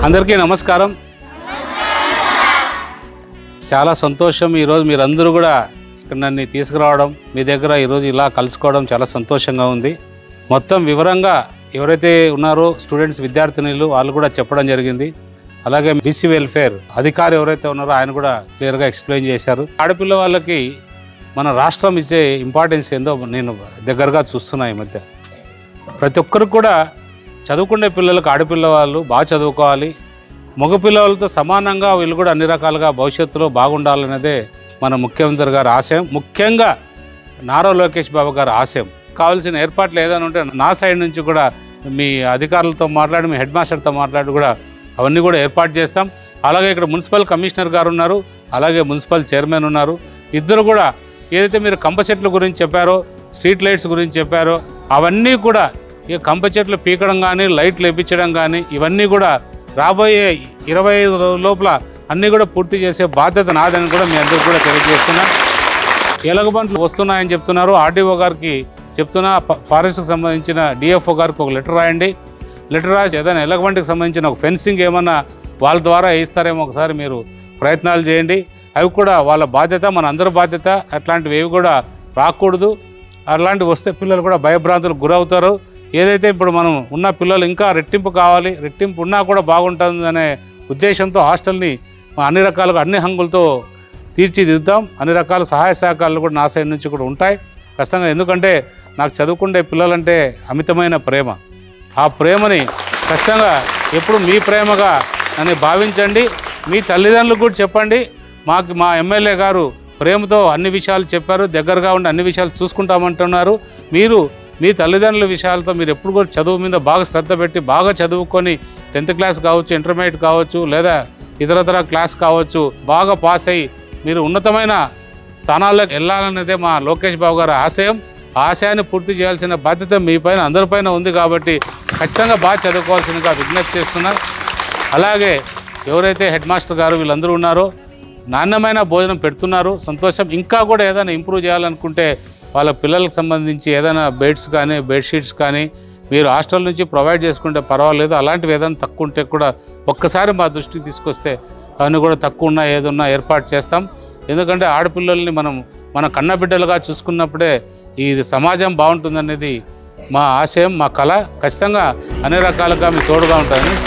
అందరికీ నమస్కారం. చాలా సంతోషం ఈరోజు మీరందరూ కూడా ఇక్కడ నన్ను తీసుకురావడం, మీ దగ్గర ఈరోజు ఇలా కలుసుకోవడం చాలా సంతోషంగా ఉంది. మొత్తం వివరంగా ఎవరైతే ఉన్నారో స్టూడెంట్స్, విద్యార్థినులు వాళ్ళు కూడా చెప్పడం జరిగింది. అలాగే బీసీ వెల్ఫేర్ అధికారి ఎవరైతే ఉన్నారో ఆయన కూడా క్లియర్గా ఎక్స్ప్లెయిన్ చేశారు. ఆడపిల్ల వాళ్ళకి మన రాష్ట్రం ఇచ్చే ఇంపార్టెన్స్ ఏందో నేను దగ్గరగా చూస్తున్నా. ఈ మధ్య ప్రతి ఒక్కరు కూడా చదువుకునే పిల్లలకు, ఆడపిల్ల వాళ్ళు బాగా చదువుకోవాలి, మగపిల్లలతో సమానంగా వీళ్ళు కూడా అన్ని రకాలుగా భవిష్యత్తులో బాగుండాలనేదే మన ముఖ్యమంత్రి గారి ఆశయం, ముఖ్యంగా నారా లోకేష్ బాబు గారి ఆశయం. కావాల్సిన ఏర్పాట్లు ఏదైనా ఉంటే నా సైడ్ నుంచి కూడా మీ అధికారులతో మాట్లాడి, మీ హెడ్ మాస్టర్తో మాట్లాడి కూడా అవన్నీ కూడా ఏర్పాటు చేస్తాం. అలాగే ఇక్కడ మున్సిపల్ కమిషనర్ గారు ఉన్నారు, అలాగే మున్సిపల్ చైర్మన్ ఉన్నారు. ఇద్దరు కూడా ఏదైతే మీరు కంప చెట్ల గురించి చెప్పారో, స్ట్రీట్ లైట్స్ గురించి చెప్పారో అవన్నీ కూడా, ఇక కంప చెట్లు పీకడం కానీ, లైట్లు వేయించడం కానీ ఇవన్నీ కూడా రాబోయే 25 లోపల అన్నీ కూడా పూర్తి చేసే బాధ్యత నాదని కూడా మీ అందరికీ కూడా తెలియజేస్తున్నా. ఎలగబంట్లు వస్తున్నాయని చెప్తున్నారు. ఆర్డీఓ గారికి చెప్తున్నా, ఫారెస్ట్కి సంబంధించిన డిఎఫ్ఓ గారికి ఒక లెటర్ రాయండి. లెటర్ రాసి ఏదైనా ఎలగబంటికి సంబంధించిన ఒక ఫెన్సింగ్ ఏమన్నా వాళ్ళ ద్వారా వేయిస్తారేమో ఒకసారి మీరు ప్రయత్నాలు చేయండి. అవి కూడా వాళ్ళ బాధ్యత, మన అందరి బాధ్యత. అట్లాంటివి ఏవి కూడా రాకూడదు. అలాంటివి వస్తే పిల్లలు కూడా భయభ్రాంతులకు గురవుతారు. ఏదైతే ఇప్పుడు మనం ఉన్న పిల్లలు ఇంకా రెట్టింపు కావాలి, రెట్టింపు ఉన్నా కూడా బాగుంటుందనే ఉద్దేశంతో హాస్టల్ని అన్ని రకాలుగా అన్ని హంగులతో తీర్చిదిద్దాం. అన్ని రకాల సహాయ సహకారాలు కూడా నా సైడ్ నుంచి కూడా ఉంటాయి ఖచ్చితంగా. ఎందుకంటే నాకు చదువుకునే పిల్లలంటే అమితమైన ప్రేమ. ఆ ప్రేమని ఖచ్చితంగా ఎప్పుడు మీ ప్రేమగా నన్ను భావించండి. మీ తల్లిదండ్రులకు కూడా చెప్పండి, మా ఎమ్మెల్యే గారు ప్రేమతో అన్ని విషయాలు చెప్పారు, దగ్గరగా ఉండి అన్ని విషయాలు చూసుకుంటామంటున్నారు. మీరు మీ తల్లిదండ్రుల విషయాలతో మీరు ఎప్పుడు కూడా చదువు మీద బాగా శ్రద్ధ పెట్టి బాగా చదువుకొని 10th క్లాస్ కావచ్చు, ఇంటర్మీడియట్ కావచ్చు, లేదా ఇతరతర క్లాస్ కావచ్చు, బాగా పాస్ అయ్యి మీరు ఉన్నతమైన స్థానాల్లోకి వెళ్ళాలనేదే మా లోకేష్ బాబు గారి ఆశయం. ఆ ఆశయాన్ని పూర్తి చేయాల్సిన బాధ్యత మీ పైన, అందరిపైన ఉంది. కాబట్టి ఖచ్చితంగా బాగా చదువుకోవాల్సిందిగా విజ్ఞప్తి చేస్తున్నాను. అలాగే ఎవరైతే హెడ్ మాస్టర్ గారు వీళ్ళందరూ ఉన్నారో నాణ్యమైన భోజనం పెడుతున్నారు, సంతోషం. ఇంకా కూడా ఏదైనా ఇంప్రూవ్ చేయాలనుకుంటే వాళ్ళ పిల్లలకు సంబంధించి ఏదైనా బెడ్స్ కానీ, బెడ్షీట్స్ కానీ మీరు హాస్టల్ నుంచి ప్రొవైడ్ చేసుకుంటే పర్వాలేదు. అలాంటివి ఏదైనా తక్కువ ఉంటే కూడా ఒక్కసారి మా దృష్టికి తీసుకొస్తే అవన్నీ కూడా తక్కువ ఉన్నా ఏదున్నా ఏర్పాటు చేస్తాం. ఎందుకంటే ఆడపిల్లల్ని మన కన్నబిడ్డలుగా చూసుకున్నప్పుడే ఈ సమాజం బాగుంటుందనేది మా ఆశయం, మా కళ. ఖచ్చితంగా అన్ని రకాలుగా మీ తోడుగా ఉంటారని